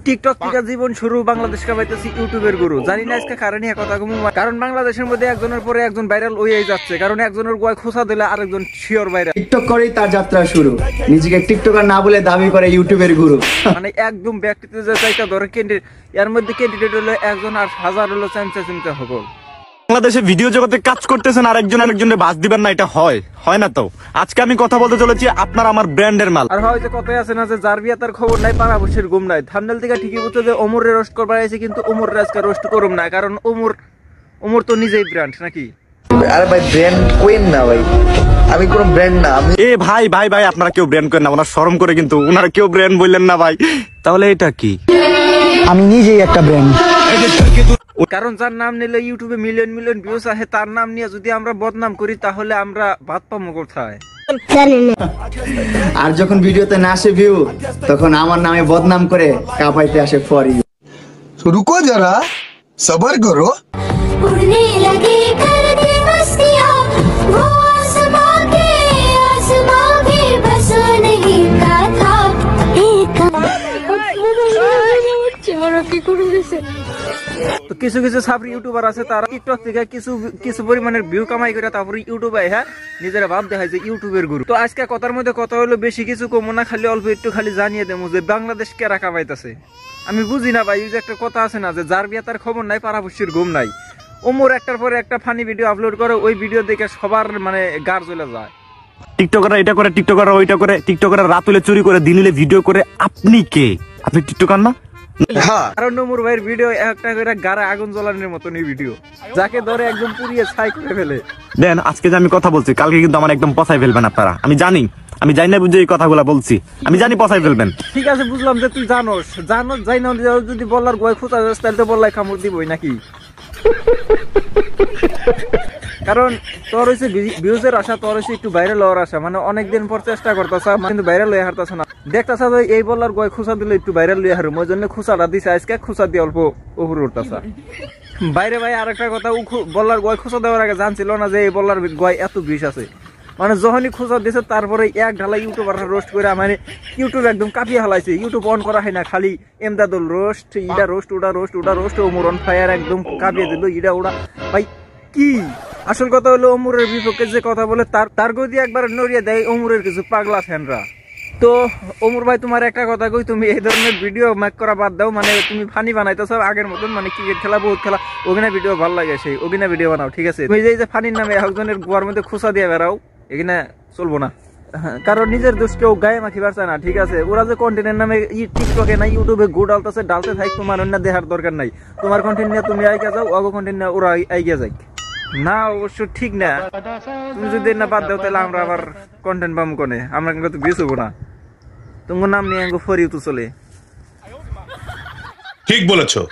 TikTok থেকে জীবন শুরু, বাংলাদেশ কামাইতেছি ইউটিউবের গুরু। জানি না আজকে কারণ কথা কম, কারণ বাংলাদেশের মধ্যে একজনের পরে একজন ভাইরাল হয়েই যাচ্ছে। কারণ একজনের গোয় খোঁচা দিলে আরেকজন শিওর ভাইরাল। টিকটক করেই তার যাত্রা শুরু, নিজেকে টিকটকার না বলে দাবি করে ইউটিউবের গুরু। মানে একদম ব্যক্তিতে যে চাইটা ধরে ক্যান্ডিডেট, এর মধ্যে ক্যান্ডিডেট হলো একজন আর হাজার হলো চিন্তা হবো। বাংলাদেশে ভিডিও জগতে কাজ করতেছেন আরেকজন আরেকজনের বাস দিবেন না, এটা হয় না তো। আজকে আমি কথা বলতে চলেছি আপনার আমার ব্র্যান্ডের মাল। আর হয়তো কথাই আছে না যে যার বিয়া তার খবর নাই, পাড়া বসের ঘুম নাই। থাম্বনেল থেকে ঠিকই বুঝছো যে ওমরে রোস্ট করবার আছে, কিন্তু ওমরে আজকে রোস্ট করুম না, কারণ ওমর তো নিজেই ব্র্যান্ড নাকি। আরে ভাই ব্র্যান্ড কোয়েন না ভাই, আমি কোনো ব্র্যান্ড না। আমি ভাই আপনারা কেউ ব্র্যান্ড করেন না, ওনার শরম করে, কিন্তু ওনারা কেউ ব্র্যান্ড বললেন না ভাই। তাহলে এটা কি? আমি নিজেই একটা ব্র্যান্ড। কারণ যার নাম নিলে ইউটিউবে মিলিয়ন মিলিয়ন ভিউজ আসে, তার নাম নিয়ে যদি আমরা বদনাম করি তাহলে আমরা ভাত পাবো কোথায়? আর যখন ভিডিওতে না আসে ভিউ, তখন আমার নামে বদনাম করে কাপাইতে আসে ফর ইউ। रुको जरा सबर करो। उड़ने लगे कर दे मस्तियाँ, वो आसमां भी बस नहीं का था। তো কিছু সাবরি ইউটিউবার আছে, তারা টিকটক থেকে কিছু পরিমাণের ভিউ কামাই করে তারপরে ইউটিউবে নিজেরা ভাব দেখায় যে ইউটিউবের গুরু। তো আজকে কথার মধ্যে কথা হলো, বেশি কিছু কমো না, খালি অল্প একটু খালি জানিয়ে দেবো যে বাংলাদেশ কেরা কামাইতেছে। আমি বুঝি না ভাই, ওই যে একটা কথা আছে না যে যার বিয়া তার খবর নাই, পাড়াপড়শির ঘুম নাই। ওমর একটার পরে একটা ফানি ভিডিও আপলোড করে, ওই ভিডিও দেখে সবার মানে গার জ্বলে যায়। টিকটকাররা এটা করে, টিকটকাররা ওইটা করে, টিকটকাররা রাত হলে চুরি করে, দিন হলে ভিডিও করে। আপনি কে? আপনি টিকটকার না? কারণ নমুর ভাইয়ের ভিডিও একটা করে গাড়ে আগুন জ্বলানোর মতনই ভিডিও, যাকে ধরে একদম পুড়িয়ে ছাই করে ফেলে দেন। আজকে যে আমি কথা বলছি, কালকে কিন্তু আমার একদম পচাই ফেলবেন আপনারা। আমি জানি না বুঝে এই কথাগুলো বলছি, আমি জানি পচাই ফেলবেন। ঠিক আছে, বুঝলাম যে তুই জানোস যাই না, যদি বলার গয় খোঁচা যাস তাহলে তো বললাই কামড় দিবই নাকি। কারণ তোর হচ্ছে ভিউজের আশা, তোর হচ্ছে একটু ভাইরাল হওয়ার আশা। মানে অনেকদিন পর চেষ্টা করতেছ, কিন্তু ভাইরাল হয়ে হারতেছ না। দেখতেছ এই বলার গয় খোঁচা দিলে একটু ভাইরাল হয়ে হারুম, ওই জন্য খোঁচাটা দিছে আজকে, খোঁচা দিয়ে অল্প উপরে উঠতেছ বাইরে। ভাই আরেকটা কথা, বলার গয় খোঁচা দেওয়ার আগে জানছিল না যে এই বলার গয় এত বিষ আছে। মানে যখনই খোঁচা দিয়েছে তারপরে এক ঢালা ইউটিউবার রোস্ট করে, মানে ইউটিউব একদম কাঁপিয়ে হালাইছে। ইউটিউব অন করা হয় না, খালি এমদাদুল রোস্ট, ইডা রোস্ট, ওটা রোস্ট, ওমর অন ফায়ার একদম কাঁপিয়ে দিল ইডা ওটা। ভাই কি আসল কথা হলো, ওমরের বিপক্ষে যে কথা বলে তার গদি একবার নড়িয়ে দেয় ওমরের কিছু পাগলা ফ্যানরা। তো ওমর ভাই, তোমার একটা কথা কই, তুমি এই ধরনের ভিডিও মেক করা বাদ দাও। মানে তুমি ফানি বানাইতেছ আগের মতন, মানে ক্রিকেট খেলা, বহুত খেলা, অভিনয় ভিডিও ভালো লাগে, সেই অভিনয় ভিডিও বানাও, ঠিক আছে? তুমি যে ফানির নামে একজনের গোয়ার মধ্যে খোঁচা দিয়ে বেড়াও, এখানে চলবো না। কারণ নিজের দোষ কেউ গায়ে মাখিবার চায় না, ঠিক আছে? ওরা যে কন্টেন্টের নামে টিকটকে না ইউটিউবে গো ডালতে থাক, তোমার অন্য দেখার দরকার নাই। তোমার কন্টেন্ট নিয়ে তুমি আইগা যাও, অগো কন্টেন্ট নিয়ে ওরা আইগা যাই না, অবশ্য ঠিক না। তুমি যদি না বাদ দাও তাহলে আমরা আবার কন্টেন্ট পাবো কোনে? আমরা কিন্তু ভিউজ হবো না। তোমার নাম নিয়ে ফরিউ তো চলে। ঠিক বলেছো।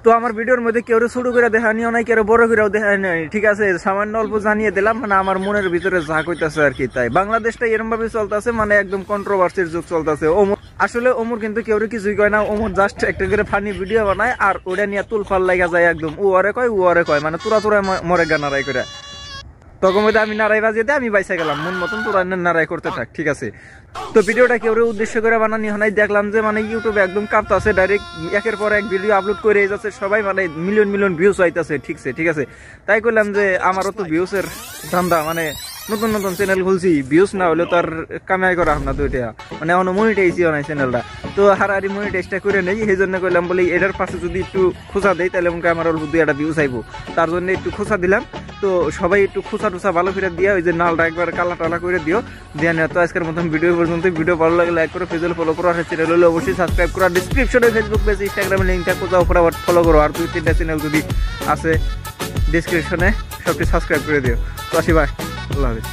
তো আমার ভিডিওর মধ্যে কেউ ছোট করে দেখানিও নাই, কেউ বড় করেও দেখানি নাই, ঠিক আছে? সামান্য অল্প জানিয়ে দিলাম, মানে আমার মনের ভিতরে যা কইতাছে আর কি। তাই বাংলাদেশটা এরকম ভাবে চলতেছে, মানে একদম কন্ট্রোভার্সির যুগ চলতেছে। আসলে ওমর কিন্তু কেউ কিছুই কয় না, ওমর জাস্ট একটা করে ফানি ভিডিও বানায় আর ওটা নিয়ে তুলফাল লাগা যায় একদম। ও আরে কয় মানে তোরা মরে গা নারাই করে। তখন মধ্যে আমি নারাই বাজিয়ে দিয়ে আমি বাইসা গেলাম, মন মতন তোরা নারাই করতে থাক, ঠিক আছে? তো ভিডিওটা কেউ উদ্দেশ্য করে বানানি হয় নাই। দেখলাম যে মানে ইউটিউবে একদম কাঁপতাছে, ডাইরেক্ট একের পর এক ভিডিও আপলোড করে যাচ্ছে, সবাই মানে মিলিয়ন মিলিয়ন ভিউজ হইতাছে, ঠিক আছে? তাই করলাম যে আমারও তো ভিউজের ধান্দা, মানে নতুন চ্যানেল খুলছি, ভিউজ না হলে তো আর কামাই করা না। তো এটা মানে মনিটাইজ নাই চ্যানেলটা, তো হারাহারি মনিটাইজটা করে নেই। সেই জন্য করলাম বলি এটার পাশে যদি একটু খোঁচা দেয় তাহলে আমার অল্প 2-1 ভিউজ আইবো, তার জন্য একটু খোঁচা দিলাম। তো সবাই একটু খোঁচা টুচা ভালো করে দিয়া, ওই যে নালটা একবার কালা টালা করে দিও, দিয়ে নেওয়া। তো আজকের মতন ভিডিও পর্যন্ত। ভিডিও ভালো লাগলে লাইক করো, পেজে ফলো করো, আর চ্যানেল হলে অবশ্যই সাবস্ক্রাইব করো। ডিসক্রিপশনে ফেসবুক পেজ, ইনস্টাগ্রামে লিঙ্কটা কোথাও ফলো করো। আর 2-3টা চ্যানেল যদি আছে ডিসক্রিপশনে, সবটি সাবস্ক্রাইব করে দিও। তো আসি, বাই, আল্লাহ হাফেজ।